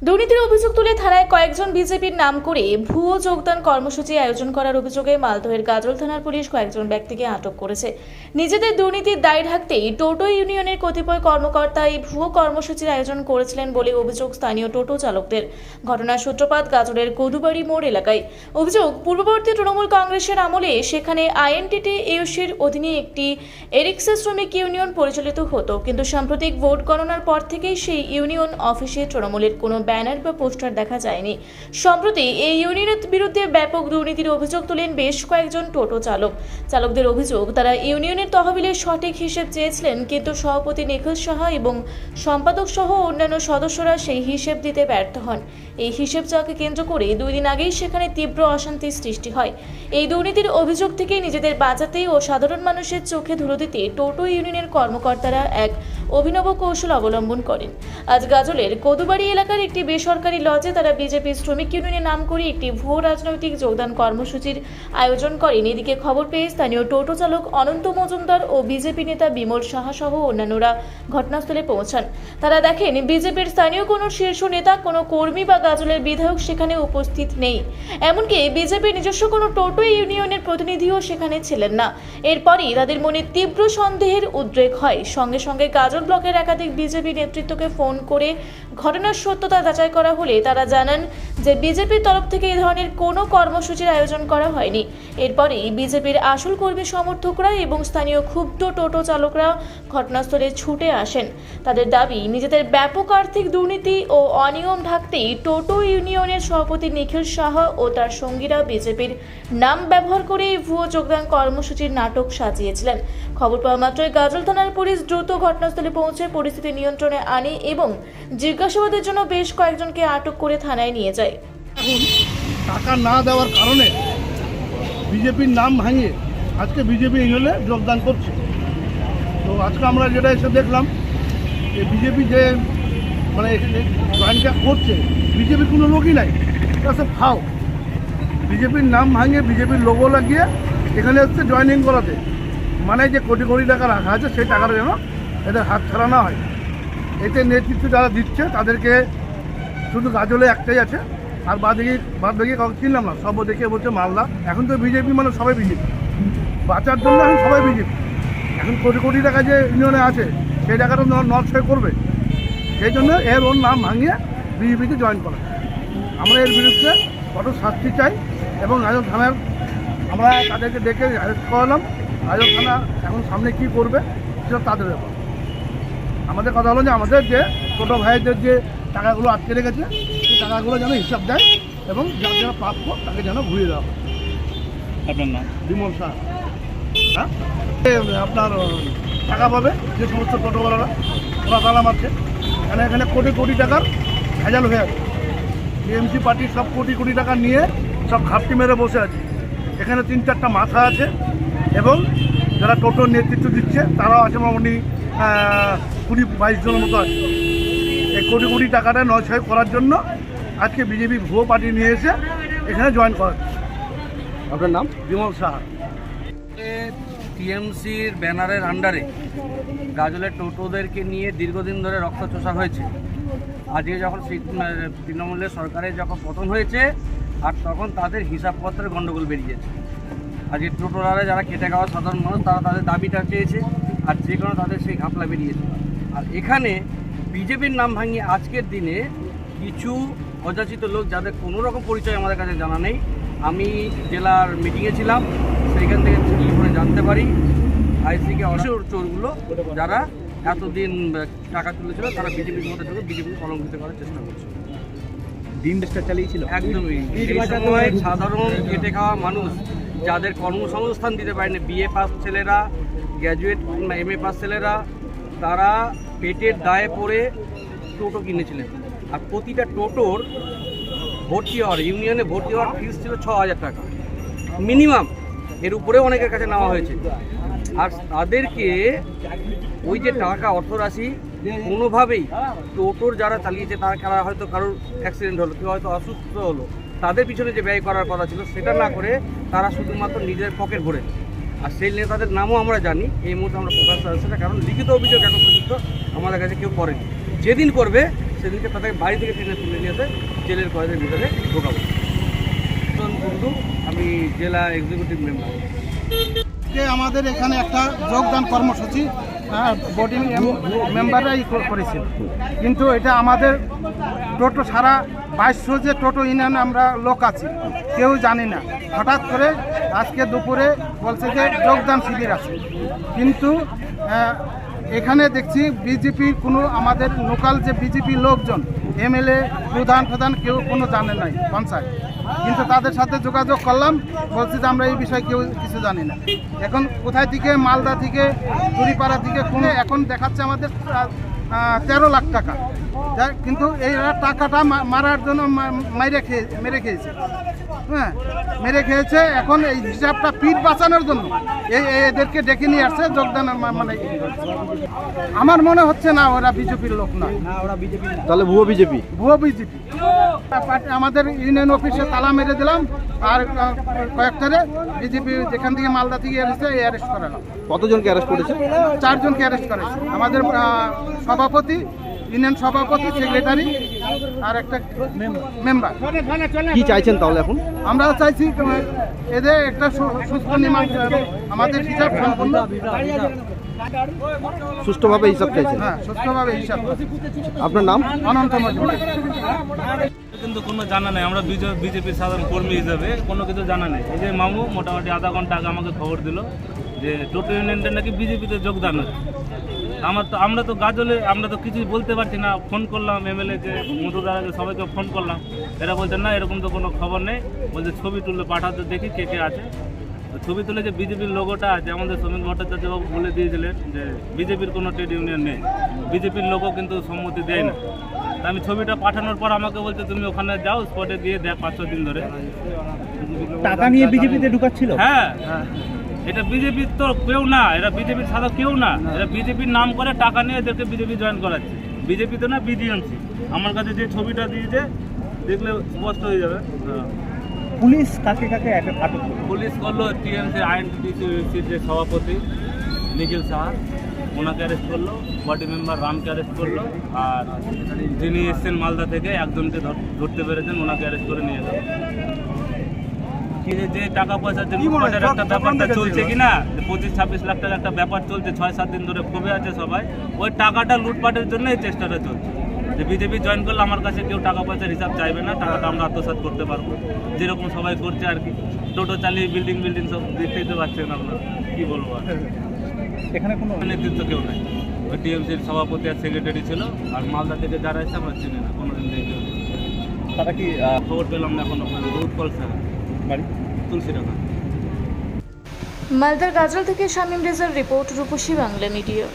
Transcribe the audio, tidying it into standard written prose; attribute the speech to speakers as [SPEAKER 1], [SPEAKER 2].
[SPEAKER 1] দুর্নীতির অভিযোগ তুলে থানায় কয়েকজন বিজেপির নাম করে ভুয়ো যোগদান কর্মসূচি আয়োজন করার অভিযোগে মালদহের গাজল থানার পুলিশ কয়েকজন ব্যক্তিকে আটক করেছে। নিজেদের দুর্নীতির দায় ঢাকতেই টোটো ইউনিয়নের কতিপয় কর্মকর্তা এই ভুয়ো কর্মসূচির আয়োজন করেছিলেন বলে অভিযোগ স্থানীয় টোটো চালকদের। ঘটনার সূত্রপাত গাজলের কদুবাড়ি মোড় এলাকায়। অভিযোগ, পূর্ববর্তী তৃণমূল কংগ্রেসের আমলে সেখানে আইএনটিটি ইউসির অধীনে একটি এরিক্সা শ্রমিক ইউনিয়ন পরিচালিত হতো, কিন্তু সাম্প্রতিক ভোট গণনার পর থেকেই সেই ইউনিয়ন অফিসে তৃণমূলের কোনো ব্যানার বা পোস্টার দেখা যায়নি। সম্প্রতি এই ইউনিয়নের বিরুদ্ধে ব্যাপক দুর্নীতির অভিযোগ তোলেন বেশ কয়েকজন টোটো চালকদের অভিযোগ, তারা ইউনিয়নের তহবিলের সঠিক হিসেব চেয়েছিলেন, কিন্তু সভাপতি নিখিল সাহা এবং সম্পাদক সহ অন্যান্য সদস্যরা সেই হিসেব দিতে ব্যর্থ হন। এই হিসেব চাওয়াকে কেন্দ্র করে 2 দিন আগেই সেখানে তীব্র অশান্তির সৃষ্টি হয়। এই দুর্নীতির অভিযোগ থেকে নিজেদের বাঁচাতে ও সাধারণ মানুষের চোখে ধুলো দিতে টোটো ইউনিয়নের কর্মকর্তারা এক অভিনব কৌশল অবলম্বন করেন। আজ গাজলের কদুবাড়ি এলাকার একটি বেসরকারি লজে তারা বিজেপি শ্রমিক ইউনিয়নের নাম করে একটি ভুয়ো রাজনৈতিক যোগদান কর্মসূচির আয়োজন করেন। এদিকে খবর পেয়ে স্থানীয় টোটো চালক অনন্ত মজুমদার ও বিজেপি নেতা বিমল সাহা সহ অন্যান্যরা ঘটনাস্থলে পৌঁছান। তারা দেখেন বিজেপির স্থানীয় কোনো শীর্ষ নেতা, কোনো কর্মী বা গাজলের বিধায়ক সেখানে উপস্থিত নেই। এমনকি বিজেপির নিজস্ব কোনো টোটো ইউনিয়নের প্রতিনিধিও সেখানে ছিলেন না। এরপরই তাদের মনে তীব্র সন্দেহের উদ্রেক হয়। সঙ্গে সঙ্গে গাজল ব্লকের একাধিক বিজেপি নেতৃত্বকে ফোন করে ঘটনার সত্যতা যাচাই করা হলে তারা জানান যে বিজেপির তরফ থেকে এই ধরনের কোনো কর্মসূচির আয়োজন করা হয়নি। এরপরেই বিজেপির আসল কর্মী সমর্থকরা এবং স্থানীয় ক্ষুব্ধ টোটো চালকরা ঘটনাস্থলে ছুটে আসেন। তাদের দাবি, নিজেদের ব্যাপক আর্থিক দুর্নীতি ও অনিয়ম ঢাকতেই টোটো ইউনিয়নের সভাপতি নিখিল সাহা ও তার সঙ্গীরা বিজেপির নাম ব্যবহার করে ভুয়ো যোগদান কর্মসূচির নাটক সাজিয়েছিলেন। খবর পাওয়া মাত্রই গাজল থানার পুলিশ দ্রুত ঘটনাস্থলে পৌঁছে পরিস্থিতি নিয়ন্ত্রণে আনে এবং জিজ্ঞাসাবাদের জন্য বেশ কয়েকজনকে আটক করে থানায় নিয়ে যায়।
[SPEAKER 2] এখন টাকা না দেওয়ার কারণে বিজেপির নাম ভাঙিয়ে আজকে বিজেপি ইউনিয়নে যোগদান করছে। তো আজকে আমরা যেটা এসে দেখলাম যে বিজেপি যে মানে জয়েনটা করছে, বিজেপির কোনো লোকই নাই, এটা সব ফাও। বিজেপির নাম ভাঙিয়ে বিজেপির লোগো লাগিয়ে এখানে হচ্ছে জয়েনিং করাতে, মানে যে কোটি কোটি টাকা রাখা আছে সেই টাকাটা যেন এদের হাত ছাড়া না হয়। এতে নেতৃত্ব যারা দিচ্ছে তাদেরকে শুধু গাজলে একটাই আছে, আর বাদ বাকি কাউকে চিনলাম না, সব দেখে বলছে মালদা। এখন তো বিজেপি মানে সবাই বিজেপি, বাঁচার জন্য এখন সবাই বিজেপি। এখন কোটি কোটি টাকা যে ইউনিয়নে আছে সেই টাকাটা নষ্ট করবে, সেই জন্য ওর নাম ভাঙিয়ে বিজেপিতে জয়েন করা। আমরা এর বিরুদ্ধে কঠোর শাস্তি চাই এবং গাজল থানার আমরা তাদেরকে ডেকে অ্যারেস্ট করালাম। গাজল থানা এখন সামনে কী করবে সেটা তাদের ব্যাপার। আমাদের কথা হলো যে আমাদের যে ছোটো ভাইদের যে টাকাগুলো আটকে রেখেছে সেই টাকাগুলো যেন হিসাব দেয় এবং যার যারা প্রাপ্য তাকে যেন ঘুরিয়ে দেওয়া হয়।
[SPEAKER 3] আপনার নাম?
[SPEAKER 2] বিমল শাহ। হ্যাঁ, আপনার টাকা পাবে যে সমস্ত টোটোওয়ালারা, ওরা তালা মারছে। এখানে কোটি কোটি টাকার ভেজাল হয়ে আছে। টিএমসি পার্টি সব কোটি কোটি টাকা নিয়ে সব ঘাপটি মেরে বসে আছে। এখানে 3-4টা মাথা আছে এবং যারা টোটোর নেতৃত্ব দিচ্ছে তারাও আছে, মোটামুটি 20-22 জনের মতো আছে। এই কোটি কোটি টাকাটা নয় করার জন্য আজকে বিজেপি ভুয়ো পার্টি নিয়ে এসে এখানে জয়েন করাচ্ছে।
[SPEAKER 3] আপনার নাম?
[SPEAKER 2] বিমল শাহ।
[SPEAKER 4] টিএমসির ব্যানারের আন্ডারে গাজলের টোটোদেরকে নিয়ে দীর্ঘদিন ধরে রক্তচোষা হয়েছে। আজকে যখন তৃণমূলের সরকারের যখন পতন হয়েছে আর তখন তাদের হিসাবপত্রের গণ্ডগোল বেরিয়েছে। আজকে টোটোরা যারা খেটে খাওয়া সাধারণ মানুষ তারা তাদের দাবিটা চেয়েছে, আর যে কোনো তাদের সেই ঘাপলা বেরিয়েছে। আর এখানে বিজেপির নাম ভাঙিয়ে আজকের দিনে কিছু অযাচিত লোক, যাদের কোনো রকম পরিচয় আমাদের কাছে জানা নেই। আমি জেলার মিটিংয়ে ছিলাম, সেইখান থেকে টেলিফোনে জানতে পারি আইসিকে চোরগুলো যারা এতদিন টাকা তুলেছিল তারা বিজেপির মধ্যে ঢুকে বিজেপিকে কলঙ্কিত করার চেষ্টা করছে।
[SPEAKER 3] দিন দেশটা চালিয়েছিল
[SPEAKER 4] একদমই এই সময় সাধারণ খেটে খাওয়া মানুষ যাদের কর্মসংস্থান দিতে পারেনি, বিএ পাস ছেলেরা, গ্র্যাজুয়েট এমএ পাস ছেলেরা, তারা পেটের দায়ে পড়ে টোটো কিনেছিলেন। আর প্রতিটা টোটোর ভর্তি হওয়ার, ইউনিয়নে ভর্তি হওয়ার ফিস ছিল 6,000 টাকা মিনিমাম, এর উপরে অনেকের কাছে নেওয়া হয়েছে। আর তাদেরকে ওই যে টাকা অর্থরাশি কোনোভাবেই টোটোর যারা চালিয়েছে তারা হয়তো কারোর অ্যাক্সিডেন্ট হলো, কেউ হয়তো অসুস্থ হলো, তাদের পিছনে যে ব্যয় করার কথা ছিল সেটা না করে তারা শুধুমাত্র নিজের পকেট ভরে। আর সেই নেতাদের নামও আমরা জানি, এই মুহূর্তে আমরা প্রকাশ করছি না, কারণ লিখিত অভিযোগ এখন পর্যন্ত আমাদের কাছে কেউ করেনি। যেদিন করবে সেদিনকে তাদেরকে বাড়ি থেকে টেনে তুলে নিয়ে এসে জেলের কয়েদের ভিতরে ঢোকাবো। কুন্ডু, আমি জেলা এক্সিকিউটিভ মেম্বার।
[SPEAKER 5] যে আমাদের এখানে একটা যোগদান কর্মসূচি বডি মেম্বাররাই করেছিল, কিন্তু এটা আমাদের টোটো সারা 2200 যে টোটো ইউনিয়ন আমরা লোক আছি কেউ জানি না। হঠাৎ করে আজকে দুপুরে বলছে যে যোগদান শিবির আছে, কিন্তু এখানে দেখছি বিজেপির কোনো আমাদের লোকাল যে বিজেপি লোকজন এমএলএ প্রধান কেউ কোনো জানে নাই পঞ্চায়েত, কিন্তু তাদের সাথে যোগাযোগ করলাম, বলছি যে আমরা এই বিষয়ে কেউ কিছু জানি না। এখন কোথায় থেকে মালদা থেকে চুরিপাড়া থেকে কোনো এখন দেখাচ্ছে আমাদের 13 লাখ টাকা, কিন্তু এই টাকাটা মারার জন্য মেরে খেয়েছে, হ্যাঁ মেরে খেয়েছে। এখন এই হিসাবটা পিঠ বাঁচানোর জন্য এদেরকে ডেকে নিয়ে আসছে যোগদান, মানে আমার মনে হচ্ছে না ওরা বিজেপির লোক নয়।
[SPEAKER 3] তাহলে ভুয়ো বিজেপি।
[SPEAKER 5] আমাদের ইউনিয়ন অফিসে তালা মেরে দিলাম, আর কয়েকটারে বিজেপি যেখান থেকে মালদা থেকে এসেছে অ্যারেস্ট করালাম।
[SPEAKER 3] কতজনকে অ্যারেস্ট করেছে?
[SPEAKER 5] 4 জনকে অ্যারেস্ট করেছে। আমাদের সভাপতি, ইউনিয়ন সভাপতি, সেক্রেটারি আর একটা মেম্বার।
[SPEAKER 3] কি চাইছেন তাহলে এখন?
[SPEAKER 5] আমরা চাইছি এদের একটা সুস্থ মীমাংসা, আমাদের হিসাব সম্পূর্ণ
[SPEAKER 3] সুষ্ঠুভাবে হিসাব চাইছেন?
[SPEAKER 5] হ্যাঁ, সুস্থভাবে হিসাব।
[SPEAKER 3] আপনার নাম?
[SPEAKER 5] অনন্ত মজুমদার।
[SPEAKER 6] কিন্তু কোনো জানা নেই, আমরা বিজেপির সাধারণ কর্মী হিসেবে কোনো কিছু জানা নেই। এই যে মামু মোটামুটি আধা ঘন্টা আগে আমাকে খবর দিল যে টোটো ইউনিয়নটা নাকি বিজেপিতে যোগদান হচ্ছে। আমরা তো গাজলে আমরা তো কিছুই বলতে পারছি না। ফোন করলাম এমএলএকে, মধুদারাকে, সবাইকে ফোন করলাম, এরা বলছেন না এরকম তো কোনো খবর নেই, বলছে ছবি তুলে পাঠাতে দেখি কে কে আছে। তো ছবি তুলে যে বিজেপির লোগোটা আছে, আমাদের শ্রমিক ভট্টাচার্যবাবু বলে দিয়েছিলেন যে বিজেপির কোনো ট্রেড ইউনিয়ন নেই, বিজেপির লোগো কিন্তু সম্মতি দেয় না। তা আমি ছবিটা পাঠানোর পর আমাকে বলছে তুমি ওখানে যাও, স্পটে দিয়ে দেখ 500 দিন ধরে
[SPEAKER 3] টাকা নিয়ে বিজেপিতে ঢুকাচ্ছিল।
[SPEAKER 6] হ্যাঁ, এটা বিজেপির তো কেউ না, এরা বিজেপির সাদা কেউ না, এরা বিজেপির নাম করে টাকা নিয়ে এদেরকে বিজেপি জয়েন করাচ্ছে। বিজেপি তো না, বিডিএমসি। আমার কাছে যে ছবিটা দিয়েছে দেখলে স্পষ্ট হয়ে যাবে।
[SPEAKER 3] পুলিশ কাকে কাকে আটক করলো?
[SPEAKER 6] পুলিশ করলো টিএমসি আইএনটিসির যে সভাপতি নিখিল সাহা, ওনাকে অ্যারেস্ট করলো, বডি মেম্বার রামকে অ্যারেস্ট করলো, আর যিনি এসছেন মালদা থেকে একজনকে ধরতে পেরেছেন, ওনাকে অ্যারেস্ট করে নিয়ে গেল। যে টাকা পয়সা যে লুটপাটের একটা ব্যাপারটা চলছে কিনা, 25-26 লাখ টাকা একটা ব্যাপার চলছে, 6-7 দিন ধরে ক্ষোভে আছে সবাই, ওই টাকাটা লুটপাটের জন্য এই চেষ্টাটা চলছে। যে বিজেপি জয়েন করলে আমার কাছে কেউ টাকা পয়সার হিসাব চাইবে না, টাকাটা আমরা আত্মসাৎ করতে পারবো, যেরকম সবাই করছে আর কি। টোটো চালিয়ে বিল্ডিং সব দেখতেই তো পাচ্ছেন আপনারা, কী বলবো আর।
[SPEAKER 3] এখানে কোনো
[SPEAKER 6] নেতৃত্ব কেউ নাই, ওই টিএমসির সভাপতি আর সেক্রেটারি ছিল, আর মালদা থেকে যারা এসে আমরা চিনি না, কোনোদিন দেখে
[SPEAKER 3] তারা কি
[SPEAKER 6] খবর পেলাম না এখনো। উৎপল স্যার
[SPEAKER 3] বাড়ি
[SPEAKER 6] তুলসীডাঙ্গা।
[SPEAKER 1] মালদার গাজল থেকে শামীম রেজার রিপোর্ট, রূপসী বাংলা মিডিয়া।